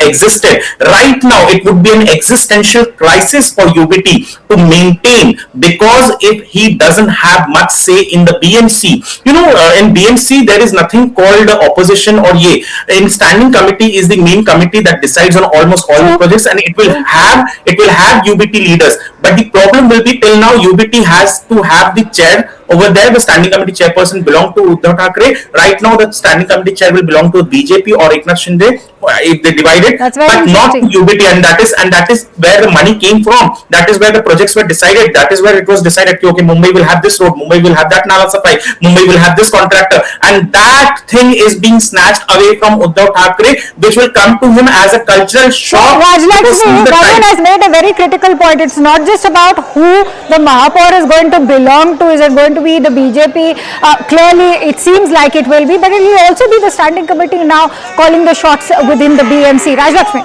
existed. Right now, it would be an existential crisis for UBT to maintain, because if he doesn't have much say in the BMC, in BMC there is nothing called opposition or ye. In standing committee is the main committee that decides on almost all the projects, and it will have UBT leaders. But the problem will be, till now UBT has to have the chair. Over there, the standing committee chairperson belonged to Uddhav Thackeray. Right now, the standing committee chair will belong to BJP or Eknath Shinde if they divide it, but not to UBT. And that is where the money came from. That is where the projects were decided. That is where it was decided. Okay, Mumbai will have this road. Mumbai will have that Nala Safai. Mumbai will have this contractor, and that thing is being snatched away from Uddhav Thackeray, which will come to him as a cultural shock. Rajlakshmi, Gagan has made a very critical point. It's not just about who the Mahapaur is going to belong to. Is it going to be the BJP? Clearly, it seems like it will be, but it will also be the standing committee now calling the shots within the BMC. Rajlakshmi.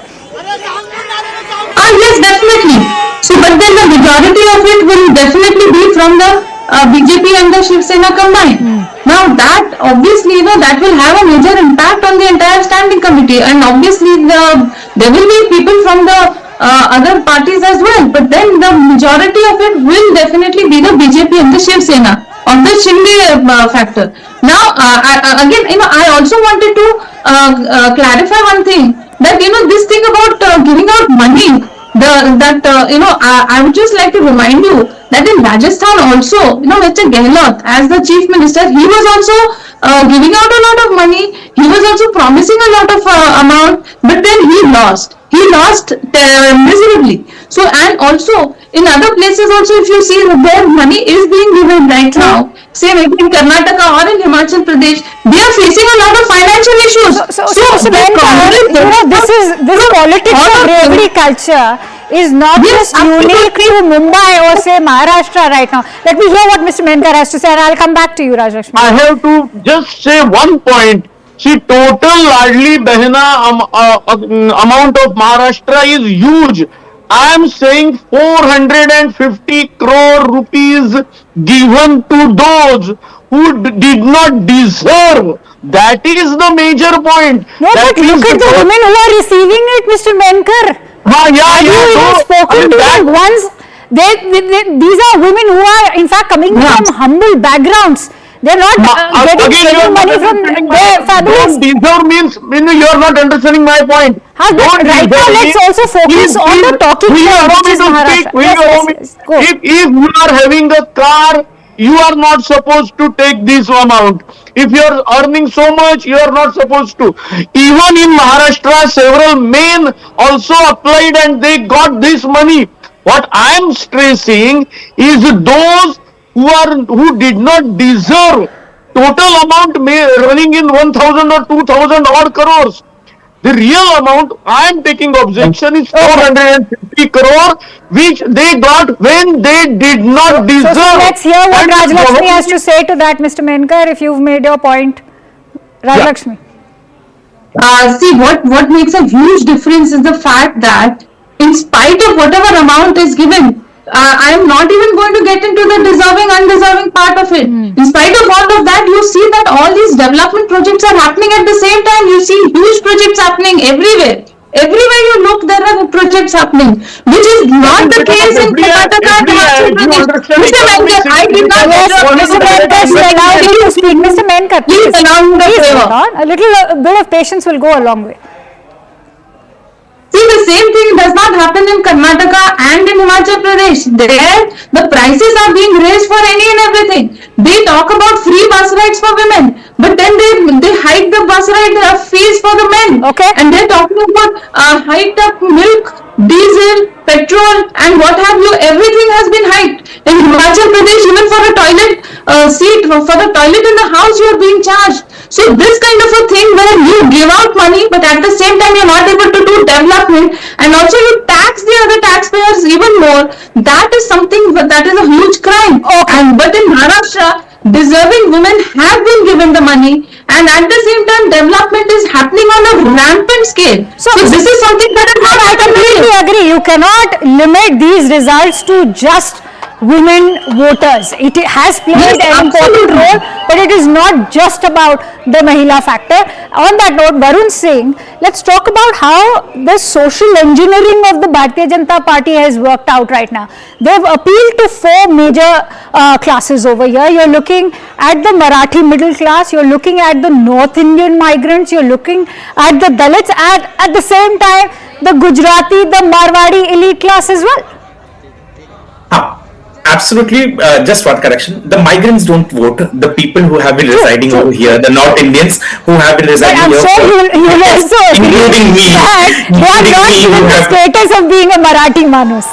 Yes, definitely. So, but then the majority of it will definitely be from the BJP and the Shiv Sena combined. Now that obviously, that will have a major impact on the entire standing committee, and obviously there will be people from the other parties as well. But then the majority of it will definitely be the BJP and the Shiv Sena on the Shinde factor. Now, I also wanted to clarify one thing, that this thing about giving out money. I would just like to remind you that in Rajasthan also, Mr. Gehlot, as the chief minister, he was also giving out a lot of money. He was also promising a lot of amount, but then he lost. He lost miserably. So, and also in other places also, if you see where money is being given right now, say maybe in Karnataka or in Himachal Pradesh, they are facing a lot of financial issues. This politics of bravery culture is not just unique to Mumbai or say Maharashtra right now. Let me hear what Mr. Menkar has to say, and I'll come back to you, Rajlakshmi. I have to just say one point. See, total Ladli Behna amount of Maharashtra is huge. I am saying 450 crore rupees given to those who did not deserve. That is the major point. No, but look at the women who are receiving it, Mr. Menkar. Have you even spoken to them once? These are women who are in fact coming from humble backgrounds. They're not getting money from their fabulous. Deserve means you are not understanding my point. Right now, let's also focus on the talking point, which is Maharashtra. If you are having a car, you are not supposed to take this amount. If you are earning so much, you are not supposed to. Even in Maharashtra, several men also applied and they got this money. What I am stressing is those who did not deserve. Total amount running in 1,000 or 2,000 odd crores. The real amount I am taking objection is 450 crore, which they got when they did not deserve. So let's hear what Rajlakshmi has to say to that, Mr. Menkar, if you've made your point. Rajlakshmi. See, what makes a huge difference is the fact that in spite of whatever amount is given, I am not even going to get into the deserving, undeserving part of it. In spite of all of that, you see that all these development projects are happening at the same time. You see huge projects happening everywhere. Everywhere you look, there are projects happening, which is not the case in Karnataka and Himachal Pradesh. Mr. Menkar, I did not Mr. Menkar, please allow the favor. A little bit of patience will go a long way. See, the same thing does not happen in Karnataka and in Himachal Pradesh. There, the prices are being raised for any and everything. They talk about free bus rides for women, but then they hike the bus ride fees for the men. Okay. And they're talking about hiked up milk, diesel, petrol, and what have you. Everything has been hiked. In Himachal Pradesh, even for a toilet seat, for the toilet in the house, you are being charged. So this kind of a thing where you give out money, but at the same time you're not able to do development, and also you tax the other taxpayers even more, that is something that is a huge crime. But in Maharashtra, deserving women have been given the money, and at the same time development is happening on a rampant scale. So this is something that is not. I completely agree. You cannot limit these results to just women voters. It has played Yes, an important absolutely. role, but it is not just about the Mahila factor. On that note, Varun Singh, let's talk about how the social engineering of the Bharatiya Janata Party has worked out right now. They've appealed to four major classes over here. You're looking at the Marathi middle class, you're looking at the North Indian migrants, you're looking at the Dalits, and at the same time, the Gujarati, the Marwadi elite class as well. Absolutely, just one correction. The migrants don't vote. The people who have been residing over here, the North Indians who have been But residing I'm here, sure you will also agree including me, that they are not who given the have status of being a Marathi Manus.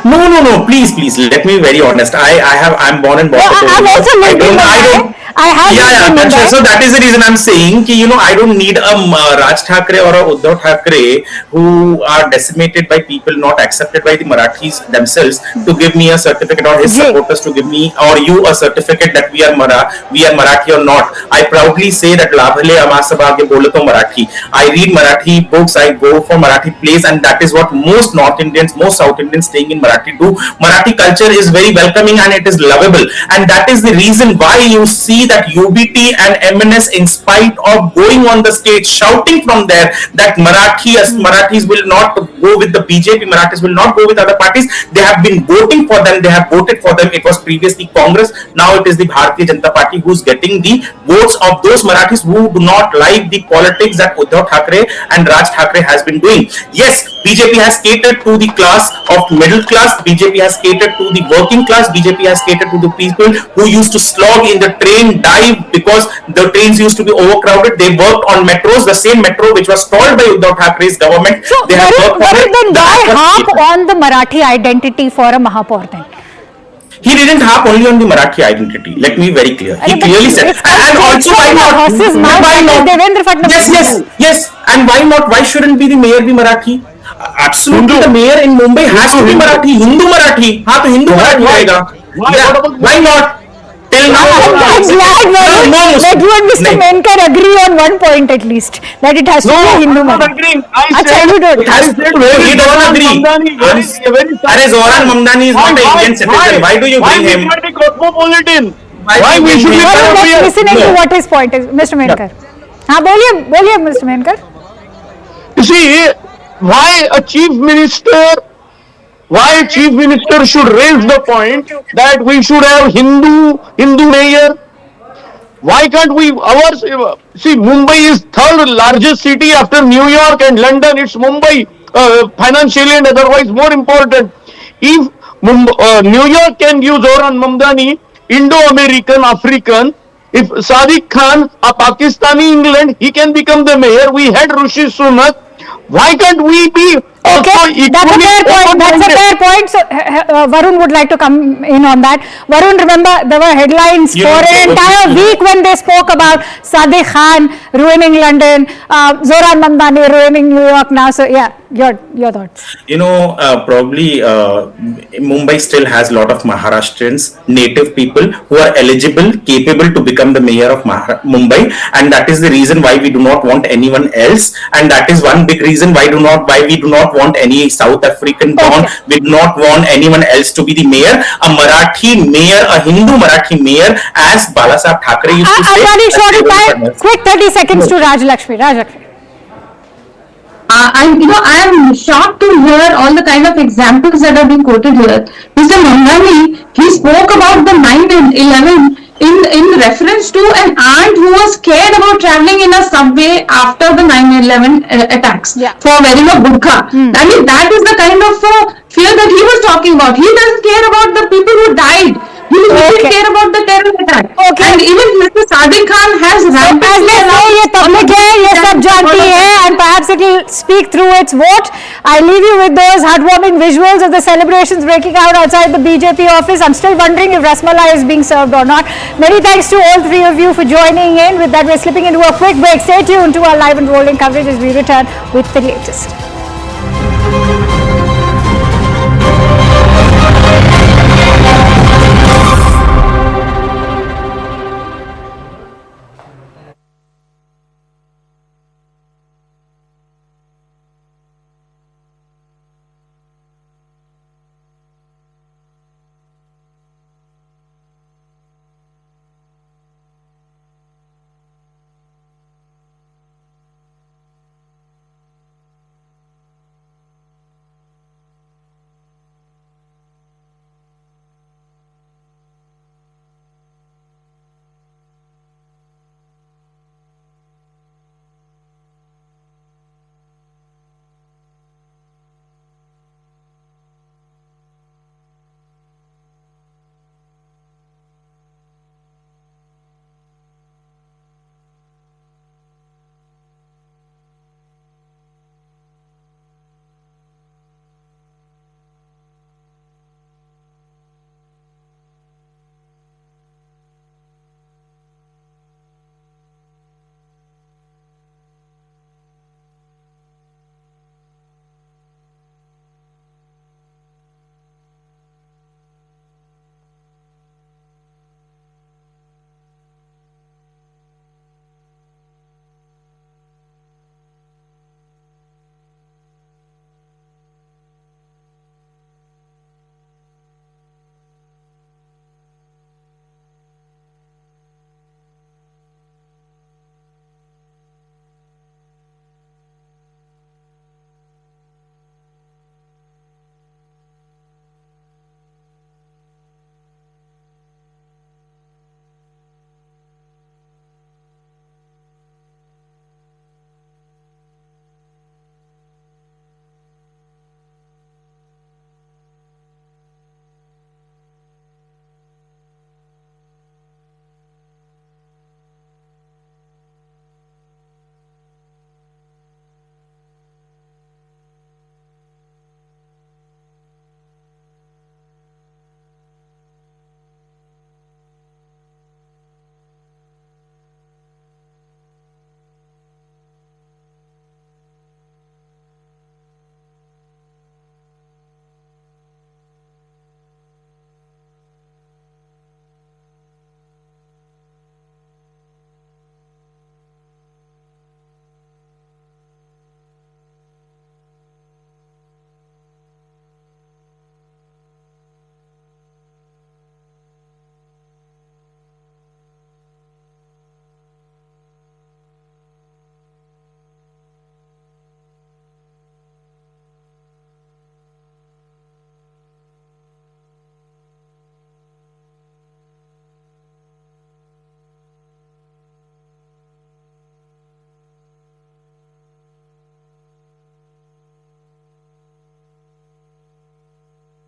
no, please, let me be very honest. I'm born and brought No, up over I've here. also lived in Mumbai. I have Yeah, lived in that's Mumbai. right. So that is the reason I'm saying कि I don't need a Raj Thackeray or a Uddhav Thackeray who are decimated by people not accepted by the Marathis themselves to give me a certificate, or his Ji. supporters to give me or you a certificate that we are Marathi or not. I proudly say that Labhale Amasabhagya Bolato Marathi. I read Marathi books, I go for Marathi plays, and that is what most North Indians, most South Indians staying in Marathi do. Marathi culture is very welcoming and it is lovable, and that is the reason why you see that UBT and MNS, in spite of going on the stage shouting from there that Marathis will not go with the BJP, Marathis will not go with other parties, they have been voting for them, they have voted for them. It was previously Congress, now it is the Bharatiya Janata Party who's getting the votes of those Marathis who do not like the politics that Uddhav Thackeray and Raj Thackeray has been doing. Yes, BJP has catered to the class of middle class, BJP has catered to the working class, BJP has catered to the people who used to slog in the train dive because the trains used to be overcrowded. They worked on metros, the same metro which was stalled by Uddhav Thackeray's government. So, They have worked on it. then why That was harp catered. on the Marathi identity for a Mahapur then? He didn't harp only on the Marathi identity. Let me be very clear. He But clearly said, it's and also why not? horse's mouth Why that is not? Devendra Fadnavis. Yes. And why not? Why shouldn't be the mayor be Marathi? Absolutely, Hindu. the mayor in Mumbai has to be Hindu. Marathi. Hindu Marathi. हाँ तो Hindu Marathi Why? रहेगा. Why? Yeah, What about why not? Till now, I'm glad, Varun, that you and Mr. नहीं. Menkar agree on one point at least, that it has to be a Hindu I'm not Marathi. agreeing. I Achha, said, you don't. I said very He doesn't Zoran agree. Mamdani, very Arey, Zoran Mamdani is not an Indian citizen. Why do you why bring we him? can't be cosmopolitan? Why Why do we you should bring be him? Varun, let's European? listen into No. what his point is, Mr. Menkar. हाँ बोलिए Mr. Menkar. You see, why a chief minister should raise the point that we should have Hindu mayor? Why can't we, see, Mumbai is third largest city after New York and London. It's Mumbai, financially and otherwise more important. If New York can give Zoran Mamdani, Indo-American, African, if Sadiq Khan, a Pakistani England, he can become the mayor. We had Rishi Sunak. Why can't we be also Okay, that's a equally fair point. That's a open-minded? fair point. So, Varun would like to come in on that. Varun, remember there were headlines You for know, an entire week when they spoke about Sadiq Khan ruining London, Zoran Mamdani ruining New York now. So, yeah, your thoughts. Probably Mumbai still has a lot of Maharashtrians, native people who are eligible, capable to become the mayor of Mumbai, and that is the reason why we do not want anyone else, and that is one big reason why we do not want any South African born. Okay. We do not want anyone else to be the mayor. A Marathi mayor, a Hindu Marathi mayor, as Balasaheb Thackeray used to say. I'm running short of time. Quick 30 seconds to Raj Lakshmi. I am shocked to hear all the kind of examples that are being quoted here. Mr. Mamdani, he spoke about the 9/11 in reference to an aunt who was scared about traveling in a subway after the 9/11 attacks for wearing a burqa. I mean, that is the kind of fear that he was talking about. He doesn't care about the people who died. He doesn't care about the terror attack. And even Mr. Sadiq Khan has rampantly ये public है, ये सब जानती है, and perhaps it will speak through its vote. I leave you with those heartwarming visuals of the celebrations breaking out outside the BJP office. I'm still wondering if Rasmalai is being served or not. Many thanks to all three of you for joining in. With that, we're slipping into a quick break. Stay tuned to our live and rolling coverage as we return with the latest.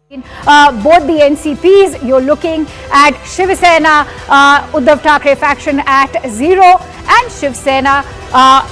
Both the NCPs, you're looking at Shiv Sena, Uddhav Thackeray faction at 0, and Shiv Sena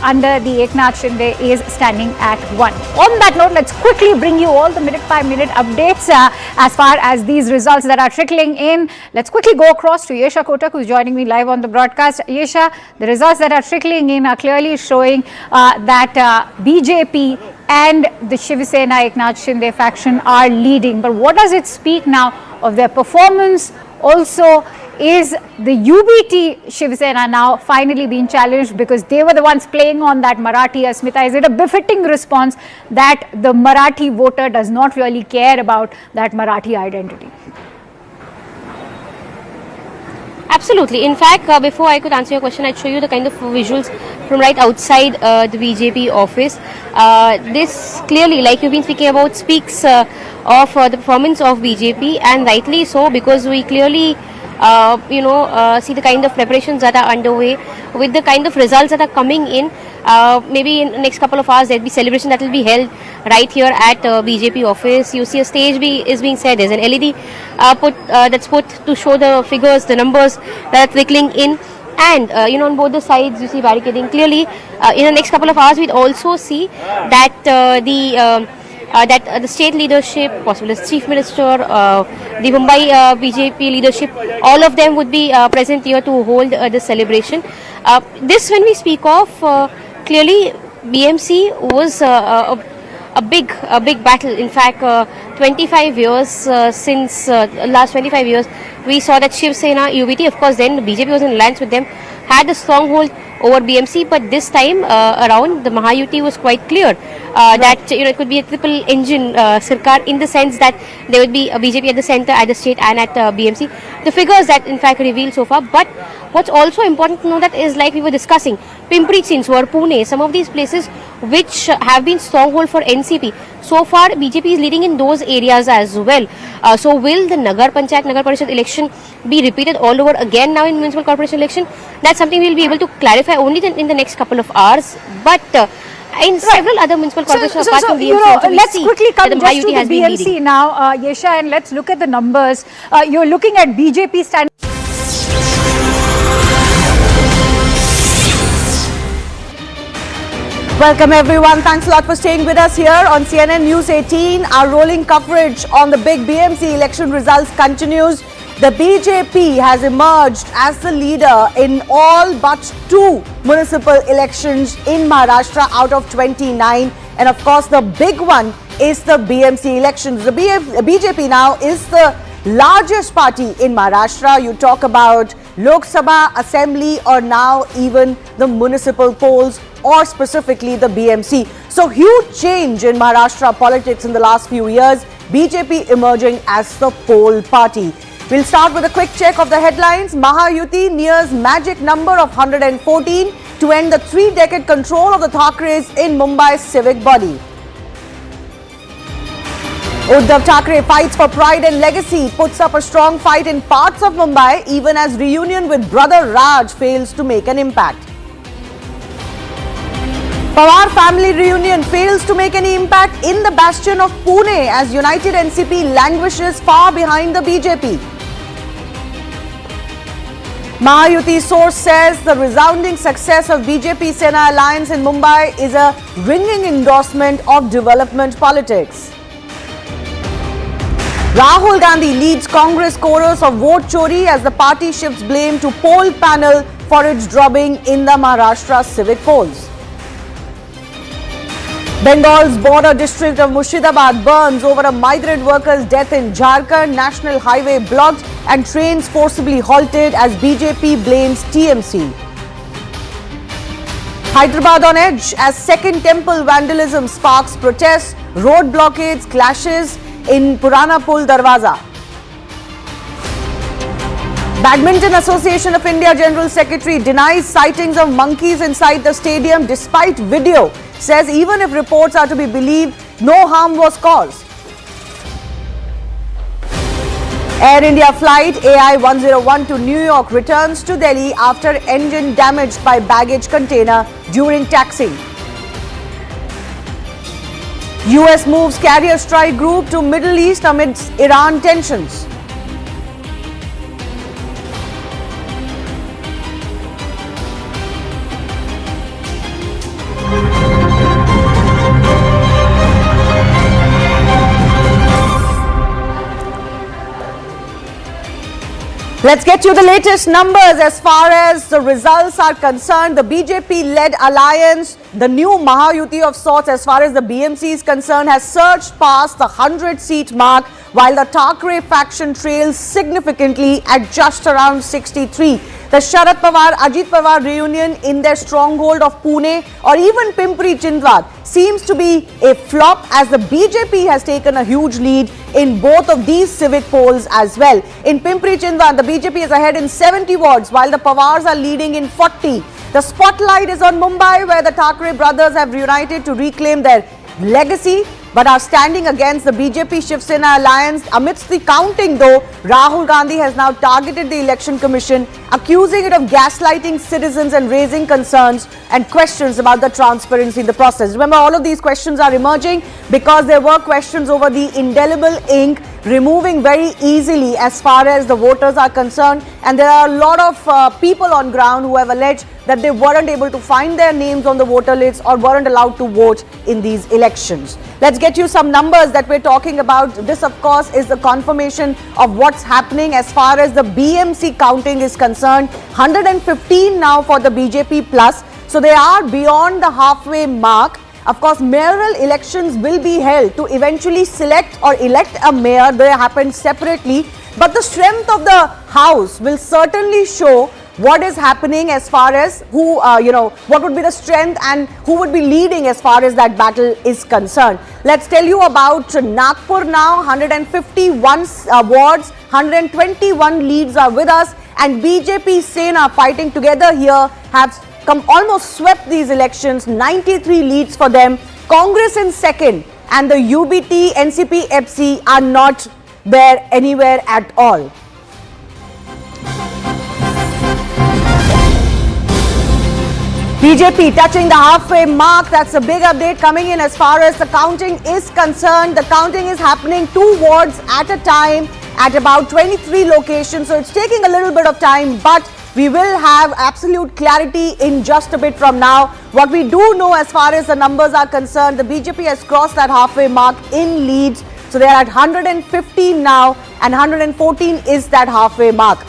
under the Eknath Shinde is standing at 1. On that note, let's quickly bring you all the minute-by-minute updates as far as these results that are trickling in. Let's quickly go across to Yesha Kotak, who's joining me live on the broadcast. Yesha, the results that are trickling in are clearly showing that BJP and the Shiv Sena Eknath Shinde faction are leading. But what does it speak now of their performance? Also, is the UBT Shiv Sena now finally being challenged because they were the ones playing on that Marathi Asmita? Is it a befitting response that the Marathi voter does not really care about that Marathi identity? Absolutely. In fact, before I could answer your question, I'd show you the kind of visuals from right outside the BJP office. This clearly, like you've been speaking about, speaks of the performance of BJP, and rightly so, because we clearly see the kind of preparations that are underway with the kind of results that are coming in. Maybe in the next couple of hours there'll be celebration that will be held right here at BJP office. You see a stage is being set. There's an LED that's put to show the figures, the numbers that are trickling in. And on both the sides you see barricading. Clearly in the next couple of hours we'd also see that the state leadership, possibly the chief minister, the Mumbai BJP leadership, all of them would be present here to hold the celebration. This, when we speak of, clearly BMC was a big battle. In fact, 25 years since last 25 years, we saw that Shiv Sena, UBT, of course, then the BJP was in alliance with them, had a stronghold over BMC, but this time around the Mahayuti was quite clear that it could be a triple engine Sarkar, in the sense that there would be a BJP at the centre, at the state, and at BMC. The figures that in fact revealed so far. But what's also important to know that is, like we were discussing, Pimpri Chinchwad, Pune, some of these places which have been stronghold for NCP. So far BJP is leading in those areas as well. So will the Nagar Panchayat, Nagar Parishad election be repeated all over again now in municipal corporation election? That's something we'll be able to clarify only in the next couple of hours. But in several other municipal corporations apart from BMC, let's quickly come just to the has been BMC leading. now, Yesha, and let's look at the numbers. You're looking at BJP standing. Welcome everyone. Thanks a lot for staying with us here on CNN News 18. Our rolling coverage on the big BMC election results continues. The BJP has emerged as the leader in all but 2 municipal elections in Maharashtra out of 29. And of course, the big one is the BMC elections. The BJP now is the largest party in Maharashtra. You talk about Lok Sabha, Assembly, or now even the municipal polls, or specifically the BMC. So huge change in Maharashtra politics in the last few years. BJP emerging as the poll party. We'll start with a quick check of the headlines. Mahayuti nears magic number of 114 to end the 3-decade control of the Thackerays in Mumbai's civic body. Uddhav Thackeray fights for pride and legacy, puts up a strong fight in parts of Mumbai even as reunion with brother Raj fails to make an impact. Pawar family reunion fails to make any impact in the bastion of Pune as United NCP languishes far behind the BJP. Mahayuti source says the resounding success of BJP-Sena alliance in Mumbai is a ringing endorsement of development politics. Rahul Gandhi leads Congress chorus of vote chori as the party shifts blame to poll panel for its drubbing in the Maharashtra civic polls. Bengal's border district of Murshidabad burns over a migrant worker's death in Jharkhand. National highway blocked and trains forcibly halted as BJP blames TMC. Hyderabad on edge as second temple vandalism sparks protests, road blockades, clashes in Purana Pul Darwaza. Badminton Association of India General Secretary denies sightings of monkeys inside the stadium despite video. Says even if reports are to be believed, no harm was caused. Air India flight AI-101 to New York returns to Delhi after engine damaged by baggage container during taxing. US moves carrier strike group to Middle East amidst Iran tensions. Let's get you the latest numbers as far as the results are concerned. The BJP-led alliance, the new Mahayuti of sorts as far as the BMC is concerned, has surged past the 100-seat mark, while the Thackeray faction trails significantly at just around 63. The Sharad Pawar, Ajit Pawar reunion in their stronghold of Pune or even Pimpri Chindwad seems to be a flop, as the BJP has taken a huge lead in both of these civic polls as well. In Pimpri Chindwad, the BJP is ahead in 70 wards, while the Pawars are leading in 40. The spotlight is on Mumbai, where the Thackeray brothers have reunited to reclaim their legacy, but are standing against the BJP-Shiv Sena alliance. Amidst the counting though, Rahul Gandhi has now targeted the Election Commission, accusing it of gaslighting citizens and raising concerns and questions about the transparency in the process. Remember, all of these questions are emerging because there were questions over the indelible ink removing very easily as far as the voters are concerned, and there are a lot of people on ground who have alleged that they weren't able to find their names on the voter lists or weren't allowed to vote in these elections. Let's get you some numbers that we're talking about. This, of course, is the confirmation of what's happening as far as the BMC counting is concerned. 115 now for the BJP plus. So they are beyond the halfway mark. Of course, mayoral elections will be held to eventually select or elect a mayor. They happen separately. But the strength of the house will certainly show what is happening as far as who, what would be the strength and who would be leading as far as that battle is concerned. Let's tell you about Nagpur now. 151 wards, 121 leads are with us, and BJP Sena fighting together here have almost swept these elections. 93 leads for them. Congress in second, and the UBT, NCP, FC are not there anywhere at all. BJP touching the halfway mark. That's a big update coming in as far as the counting is concerned. The counting is happening 2 wards at a time at about 23 locations. So it's taking a little bit of time, but we will have absolute clarity in just a bit from now. What we do know as far as the numbers are concerned, the BJP has crossed that halfway mark in leads. So they are at 115 now, and 114 is that halfway mark.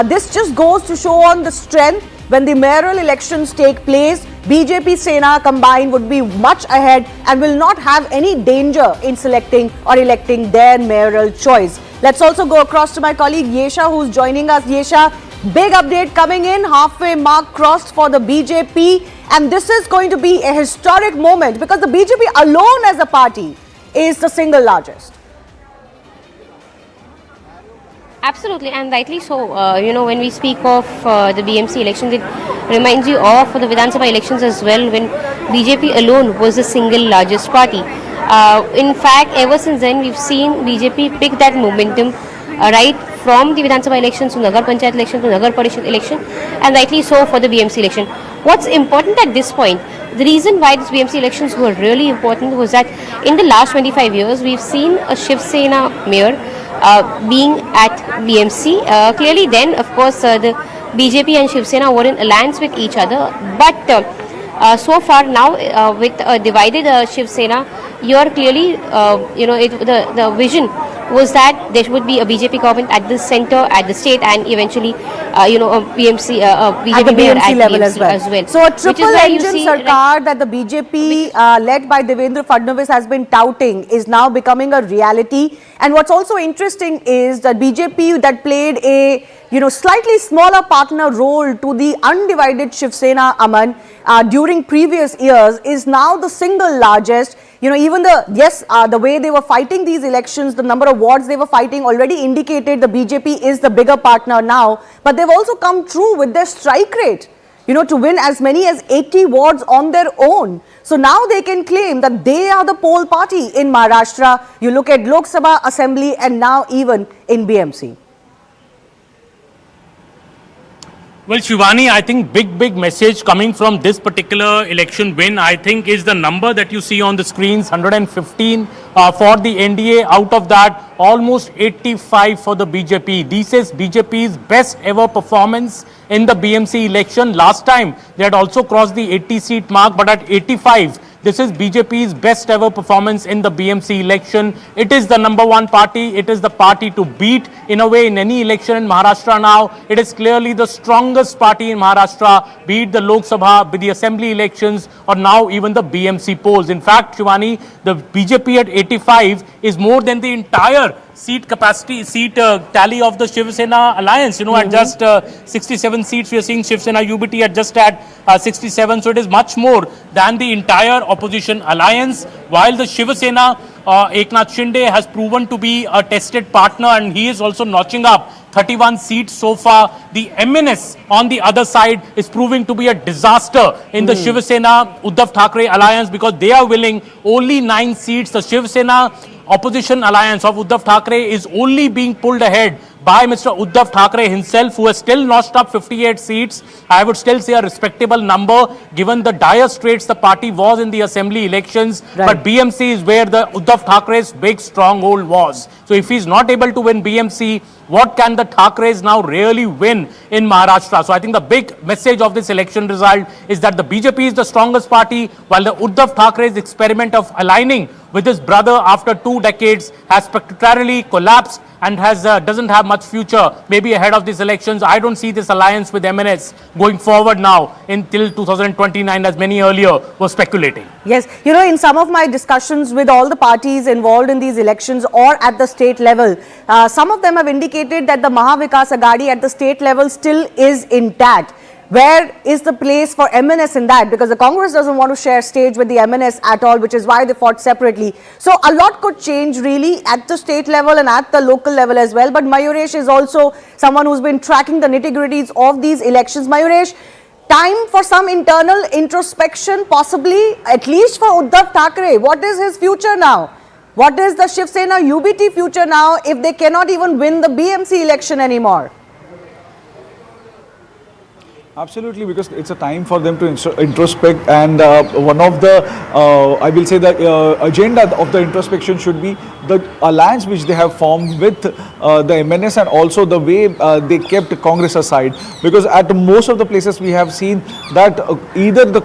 This just goes to show on the strength. When the mayoral elections take place, BJP Sena combined would be much ahead and will not have any danger in selecting or electing their mayoral choice. Let's also go across to my colleague Yesha, who's joining us. Yesha, big update coming in, halfway mark crossed for the BJP, and this is going to be a historic moment because the BJP alone as a party is the single largest. Absolutely, and rightly so. When we speak of the BMC elections, it reminds you of the Vidhan Sabha elections as well, when BJP alone was the single largest party. In fact, ever since then, we've seen BJP pick that momentum right from the Vidhan Sabha elections to Nagar Panchayat election to Nagar Parishad election, and rightly so for the BMC election. What's important at this point, the reason why these BMC elections were really important was that in the last 25 years, we've seen a Shiv Sena mayor being at BMC. Clearly then, of course, the BJP and Shiv Sena were in alliance with each other, but so far now with a divided Shiv Sena, you're clearly, the vision was that there would be a BJP government at the centre, at the state, and eventually, a BJP at the mayor BMC at level BMC as well. So a triple engine sarkar that the BJP led by Devendra Fadnavis has been touting is now becoming a reality. And what's also interesting is that BJP that played a slightly smaller partner role to the undivided Shiv Sena, Aman, during previous years is now the single largest. Even the way they were fighting these elections, the number of wards they were fighting already indicated the BJP is the bigger partner now. But they've also come true with their strike rate, to win as many as 80 wards on their own. So now they can claim that they are the pole party in Maharashtra. You look at Lok Sabha, Assembly, and now even in BMC. Well, Shivani, I think big message coming from this particular election win, I think, is the number that you see on the screens, 115 for the NDA. Out of that, almost 85 for the BJP. This is BJP's best ever performance in the BMC election. Last time, they had also crossed the 80 seat mark, but at 85, this is BJP's best ever performance in the BMC election. It is the number one party. It is the party to beat in a way in any election in Maharashtra now. It is clearly the strongest party in Maharashtra, be it the Lok Sabha, be the assembly elections, or now even the BMC polls. In fact, Shivani, the BJP at 85 is more than the entire seat tally of the Shiv Sena alliance. You know, at just 67 seats, we are seeing Shiv Sena UBT at just at 67. So it is much more than the entire opposition alliance. While the Shiv Sena, Eknath Shinde has proven to be a tested partner, and he is also notching up 31 seats so far. The MNS on the other side is proving to be a disaster in the Shiv Sena Uddhav Thackeray alliance, because they are willing only 9 seats. The Shiv Sena opposition alliance of Uddhav Thackeray is only being pulled ahead by Mr. Uddhav Thackeray himself, who has still notched up 58 seats. I would still say a respectable number given the dire straits the party was in the assembly elections. Right. But BMC is where the Uddhav Thackeray's big stronghold was. So if he's not able to win BMC, what can the Thackeray's now really win in Maharashtra? So I think the big message of this election result is that the BJP is the strongest party, while the Uddhav Thackeray's experiment of aligning with his brother after 2 decades has spectacularly collapsed and doesn't have much future maybe ahead of these elections. I don't see this alliance with MNS going forward now until 2029, as many earlier were speculating. Yes, you know, in some of my discussions with all the parties involved in these elections or at the state level, some of them have indicated that the Maha Vikas Aghadi at the state level still is intact. Where is the place for MNS in that? Because the Congress doesn't want to share stage with the MNS at all, which is why they fought separately. So a lot could change really at the state level and at the local level as well. But Mayuresh is also someone who's been tracking the nitty-gritties of these elections. Mayuresh, time for some internal introspection, possibly, at least for Uddhav Thackeray. What is his future now? What is the Shiv Sena UBT future now if they cannot even win the BMC election anymore? Absolutely, because it's a time for them to introspect, and one of the, I will say, the agenda of the introspection should be the alliance which they have formed with the MNS, and also the way they kept Congress aside. Because at most of the places we have seen that either the